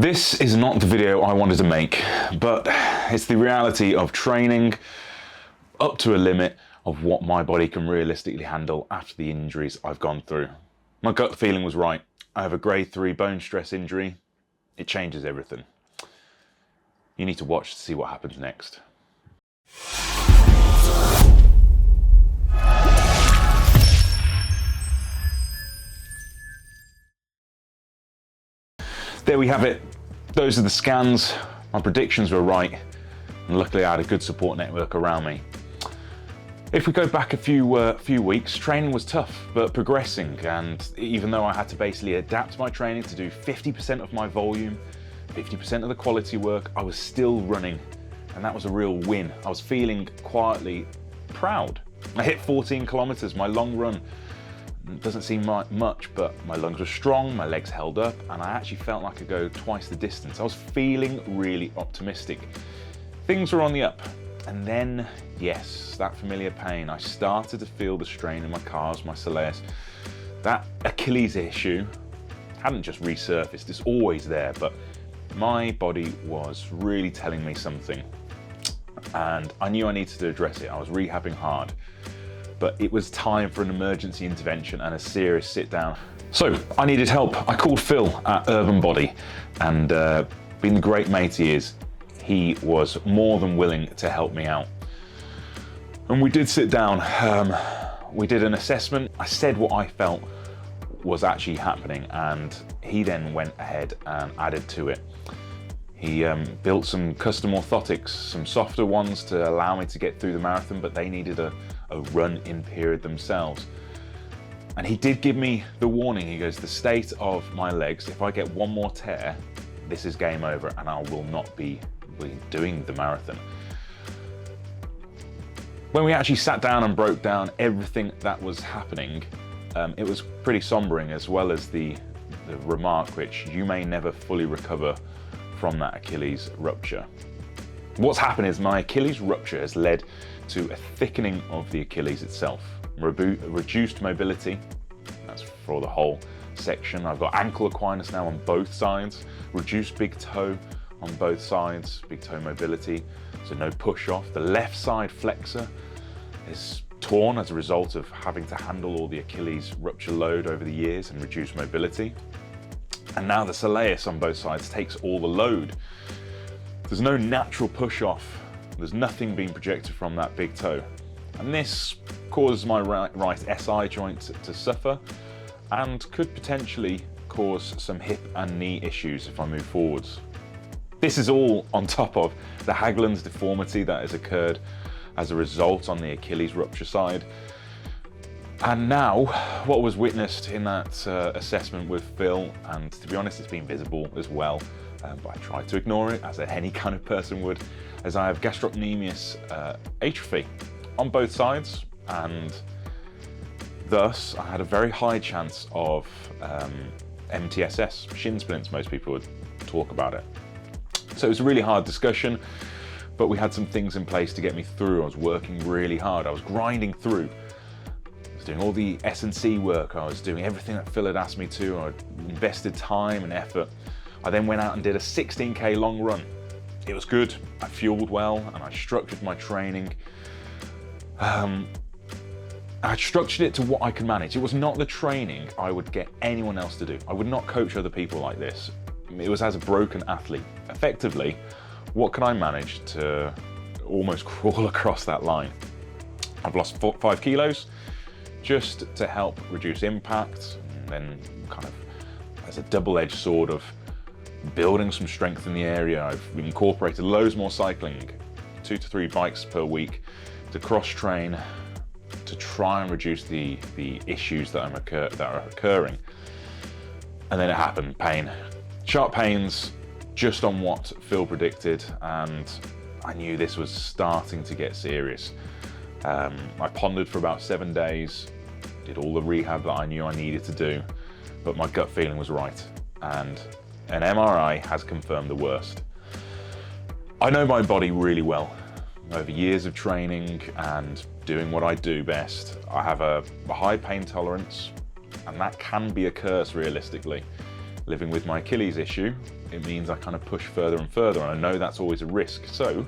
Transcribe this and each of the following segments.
This is not the video I wanted to make, but it's the reality of training up to a limit of what my body can realistically handle after the injuries I've gone through. My gut feeling was right. I have a grade 3 bone stress injury. It changes everything. You need to watch to see what happens next. There we have it. Those are the scans. My predictions were right, and luckily I had a good support network around me. If we go back a few weeks, training was tough, but progressing, and even though I had to basically adapt my training to do 50% of my volume, 50% of the quality work, I was still running, and that was a real win. I was feeling quietly proud. I hit 14 kilometers, my long run. It doesn't seem much, but my lungs were strong, my legs held up, and I actually felt like I could go twice the distance. I was feeling really optimistic. Things were on the up. And then, yes, that familiar pain. I started to feel the strain in my calves, my soleus. That Achilles issue hadn't just resurfaced, it's always there, but my body was really telling me something. And I knew I needed to address it. I was rehabbing hard. But it was time for an emergency intervention and a serious sit down. So I needed help. I called Phil at Urban Body, and being the great mate he is, he was more than willing to help me out. And we did sit down. We did an assessment. I said what I felt was actually happening, and he then went ahead and added to it. He built some custom orthotics, some softer ones to allow me to get through the marathon, but they needed a run-in period themselves. And he did give me the warning. He goes, the state of my legs, if I get one more tear, this is game over and I will not be doing the marathon. When we actually sat down and broke down everything that was happening, it was pretty sombering, as well as the remark, which you may never fully recover from that Achilles rupture. What's happened is my Achilles rupture has led to a thickening of the Achilles itself, reduced mobility, that's for the whole section. I've got ankle equinus now on both sides, reduced big toe on both sides, big toe mobility, so no push off. The left side flexor is torn as a result of having to handle all the Achilles rupture load over the years and reduce mobility. And now the soleus on both sides takes all the load. There's no natural push off. There's nothing being projected from that big toe. And this causes my right SI joint to suffer and could potentially cause some hip and knee issues if I move forwards. This is all on top of the Haglund's deformity that has occurred as a result on the Achilles rupture side. And now, what was witnessed in that assessment with Phil, and to be honest, it's been visible as well, but I tried to ignore it, as any kind of person would, as I have gastrocnemius atrophy on both sides, and thus I had a very high chance of MTSS, shin splints, most people would talk about it. So it was a really hard discussion, but we had some things in place to get me through. I was working really hard, I was grinding through. I was doing all the S&C work, I was doing everything that Phil had asked me to, I invested time and effort. I then went out and did a 16K long run. It was good, I fueled well, and I structured my training. I structured it to what I could manage. It was not the training I would get anyone else to do. I would not coach other people like this. It was as a broken athlete. Effectively, what can I manage to almost crawl across that line? I've lost 5 kilos just to help reduce impact, and then kind of as a double-edged sword of building some strength in the area. I've incorporated loads more cycling, 2 to 3 bikes per week to cross-train to try and reduce the issues that are occurring. And then it happened, pain. Sharp pains just on what Phil predicted, and I knew this was starting to get serious. I pondered for about 7 days, did all the rehab that I knew I needed to do, but my gut feeling was right, and an MRI has confirmed the worst. I know my body really well. Over years of training and doing what I do best, I have a high pain tolerance, and that can be a curse realistically. Living with my Achilles issue, it means I kind of push further and further, and I know that's always a risk. So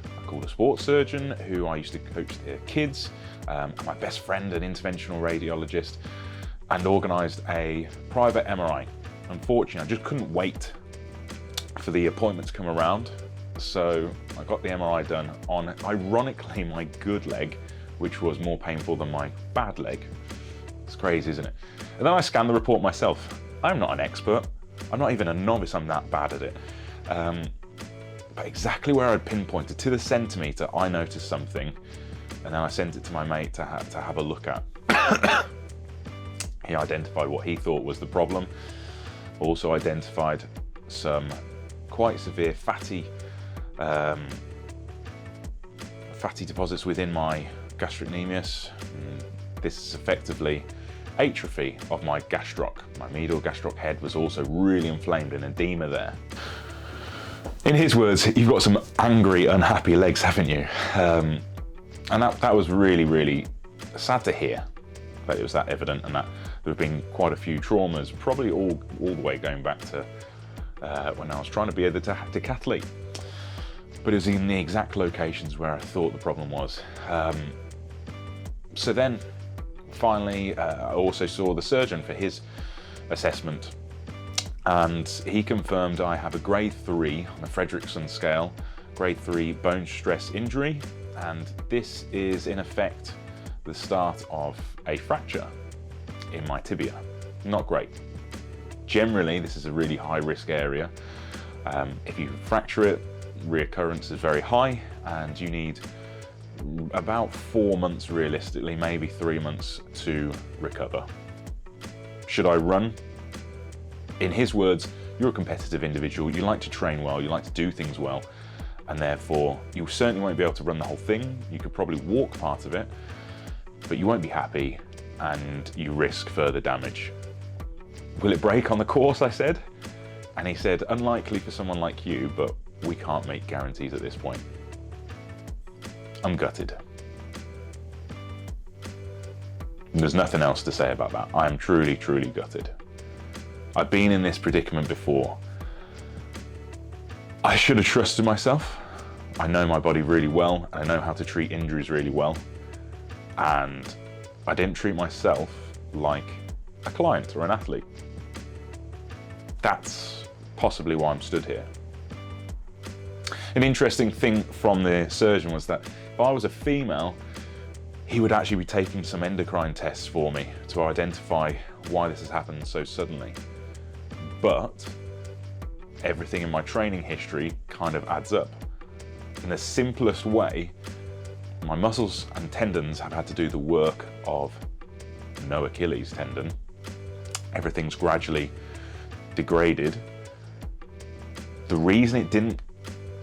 I called a sports surgeon who I used to coach their kids, and my best friend, an interventional radiologist, and organised a private MRI. Unfortunately, I just couldn't wait for the appointment to come around, so I got the MRI done on, ironically, my good leg, which was more painful than my bad leg. It's crazy, isn't it? And then I scanned the report myself. I'm not an expert. I'm not even a novice, I'm that bad at it. But exactly where I'd pinpointed, to the centimetre, I noticed something, and then I sent it to my mate to have a look at. He identified what he thought was the problem, also identified some quite severe fatty deposits within my gastrocnemius. This is effectively atrophy of my gastroc. My medial gastroc head was also really inflamed and edema there. In his words, you've got some angry, unhappy legs, haven't you? And that was really, really sad to hear, that it was that evident, and that there have been quite a few traumas, probably all the way going back to when I was trying to be a decathlete. But it was in the exact locations where I thought the problem was. So then, finally, I also saw the surgeon for his assessment, and he confirmed I have a grade 3 on the Fredrickson scale, grade 3 bone stress injury, and this is in effect the start of a fracture in my tibia. Not great. Generally, this is a really high risk area. If you fracture it, reoccurrence is very high, and you need about 4 months realistically, maybe 3 months to recover. Should I run? In his words, you're a competitive individual, you like to train well, you like to do things well, and therefore you certainly won't be able to run the whole thing. You could probably walk part of it, but you won't be happy and you risk further damage. Will it break on the course, I said? And he said, unlikely for someone like you, but we can't make guarantees at this point. I'm gutted. There's nothing else to say about that. I am truly, truly gutted. I've been in this predicament before. I should have trusted myself. I know my body really well, and I know how to treat injuries really well. And I didn't treat myself like a client or an athlete. That's possibly why I'm stood here. An interesting thing from the surgeon was that if I was a female, he would actually be taking some endocrine tests for me to identify why this has happened so suddenly. But everything in my training history kind of adds up. In the simplest way, my muscles and tendons have had to do the work of no Achilles tendon. Everything's gradually degraded. The reason it didn't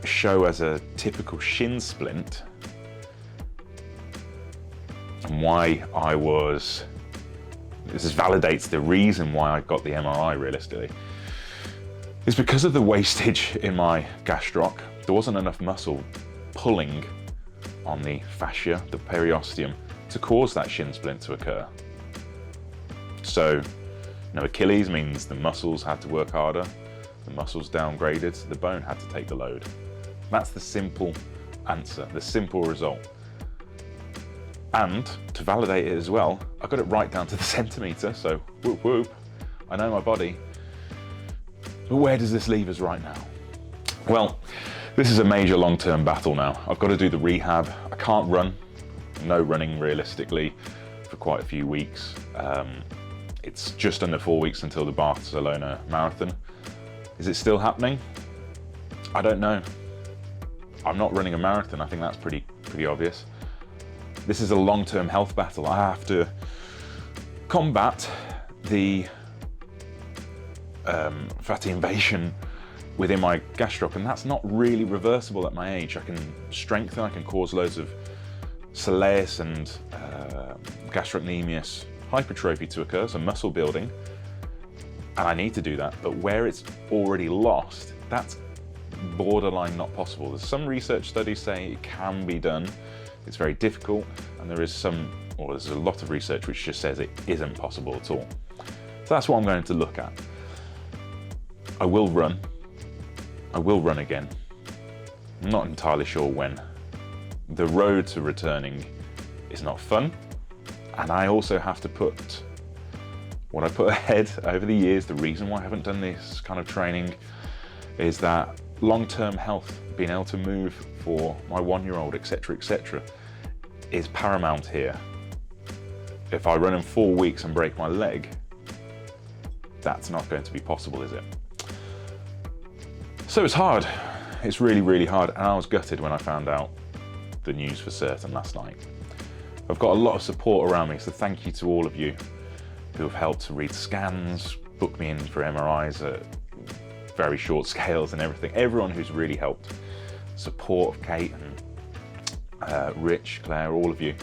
show as a typical shin splint, and why this validates the reason why I got the MRI realistically, is because of the wastage in my gastroc. There wasn't enough muscle pulling on the fascia, the periosteum, to cause that shin splint to occur. So, no Achilles means the muscles had to work harder, the muscles downgraded, so the bone had to take the load. That's the simple answer, the simple result. And to validate it as well, I got it right down to the centimetre, so whoop whoop, I know my body. But where does this leave us right now? Well, this is a major long-term battle now. I've got to do the rehab. I can't run, no running realistically, for quite a few weeks. It's just under 4 weeks until the Barcelona Marathon. Is it still happening? I don't know. I'm not running a marathon, I think that's pretty obvious. This is a long-term health battle. I have to combat the fatty invasion within my gastroc, and that's not really reversible at my age. I can strengthen, I can cause loads of soleus and gastrocnemius hypertrophy to occur, so muscle building, and I need to do that. But where it's already lost, that's borderline not possible. There's some research studies saying it can be done. It's very difficult, and there's a lot of research which just says it isn't possible at all. So that's what I'm going to look at. I will run. I will run again. I'm not entirely sure when. The road to returning is not fun, and I also have to put what I put ahead over the years. The reason why I haven't done this kind of training is that long-term health, being able to move for my 1-year-old, etc., is paramount here. If I run in 4 weeks and break my leg, that's not going to be possible, is it? So it's hard. It's really, really hard, and I was gutted when I found out the news for certain last night. I've got a lot of support around me, so thank you to all of you who have helped to read scans, book me in for MRIs at very short scales and everything. Everyone who's really helped. Support of Kate and Rich, Claire, all of you.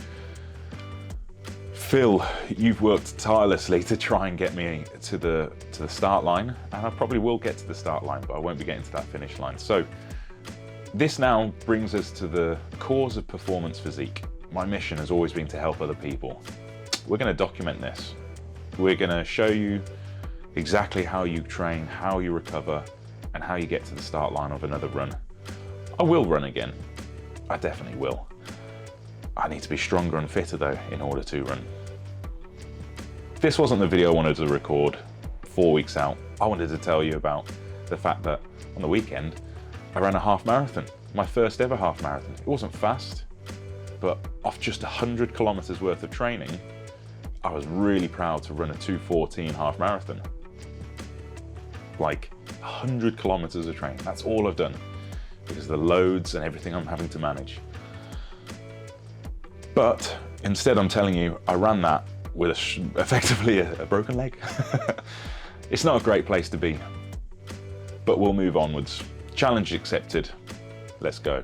Phil, you've worked tirelessly to try and get me to the start line, and I probably will get to the start line, but I won't be getting to that finish line. So this now brings us to the cause of performance physique. My mission has always been to help other people. We're going to document this. We're going to show you exactly how you train, how you recover, and how you get to the start line of another run. I will run again. I definitely will. I need to be stronger and fitter though in order to run. This wasn't the video I wanted to record 4 weeks out. I wanted to tell you about the fact that on the weekend I ran a half marathon, my first ever half marathon. It wasn't fast, but off just 100 kilometers worth of training, I was really proud to run a 2:14 half marathon. Like 100 kilometers of training, that's all I've done because of the loads and everything I'm having to manage. But instead I'm telling you, I ran that with effectively a broken leg. It's not a great place to be, but we'll move onwards. Challenge accepted, let's go.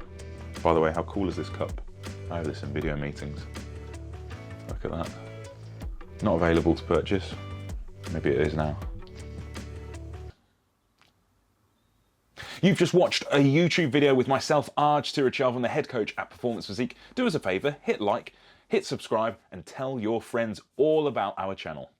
By the way, how cool is this cup? I have this in video meetings. Look at that. Not available to purchase. Maybe it is now. You've just watched a YouTube video with myself, Arj Tirachelvan, the head coach at Performance Physique. Do us a favour, hit like, hit subscribe, and tell your friends all about our channel.